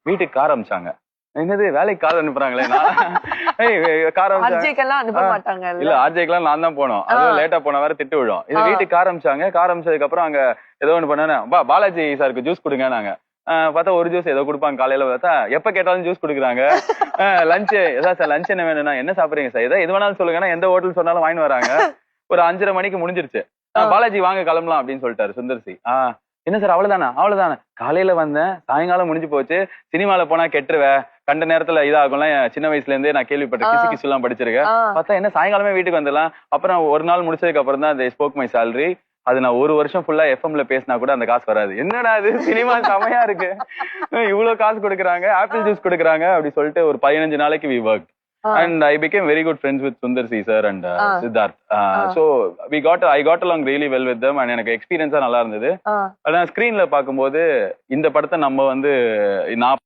வீட்டுக்கு கார் அமிச்சாங்க. என்னது வேலைக்கு கார் அனுப்புறாங்களே, கார் அனுப்பிச்சாங்க. இல்ல ஆர்ஜேக்கெல்லாம் நான் தான் போனோம். அதுவும் லேட்டா போன வேற திட்டு விழும். இது வீட்டுக்கு கார் அமிச்சாங்க. கார் அமிச்சதுக்கு அப்புறம் அங்க ஏதோ ஒண்ணு பண்ணேன்னா, பாலாஜி சாருக்கு ஜூஸ் கொடுங்க நாங்க. பார்த்தா ஒரு ஜூஸ் ஏதோ கொடுப்பாங்க. காலையில பார்த்தா எப்ப கேட்டாலும் ஜூஸ் குடுக்குறாங்க. லஞ்ச் ஏதாவது சார் லஞ்ச் என்ன வேணும்னா என்ன சாப்பிடுறீங்க சார், ஏதோ எது வேணாலும் சொல்லுங்கன்னா எந்த ஹோட்டல் சொன்னாலும் வாங்கி வராங்க. ஒரு 5:30 மணிக்கு முடிஞ்சிருச்சு. பாலாஜி வாங்க கிளம்பலாம் அப்படின்னு சொல்லிட்டாரு சுந்தர்சி. என்ன சார் அவ்வளவுதானே காலையில வந்தேன், சாயங்காலம் முடிஞ்சு போச்சு. சினிமால போனா கெட்டுருவேன், கண்ட நேரத்துல இதாகும்ல. சின்ன வயசுல இருந்தே நான் கேள்விப்பட்ட கிசு எல்லாம் படிச்சிருக்கேன். பார்த்தா என்ன சாயங்காலமே வீட்டுக்கு வந்துடலாம். அப்புறம் ஒரு நாள் முடிச்சதுக்கு அப்புறம் தான் ஸ்போக் மை சேலரி. அது நான் ஒரு வருஷம் ஃபுல்லா எஃப்எம்ல பேசினா கூட அந்த காசு வராது. என்னடா அது சினிமா செமையா இருக்கு, இவ்வளவு காசு கொடுக்குறாங்க, ஆப்பிள் ஜூஸ் கொடுக்குறாங்க அப்படி சொல்லிட்டு ஒரு 15 நாளைக்கு we work. And I became very good friends with Sundar C sir and Siddharth. So I got along really well with them and எனக்கு எக்ஸ்பீரியன்ஸா நல்லா இருந்தது. ஆனா ஸ்கிரீன்ல பாக்கும்போது இந்த படத்தை நம்ம நான்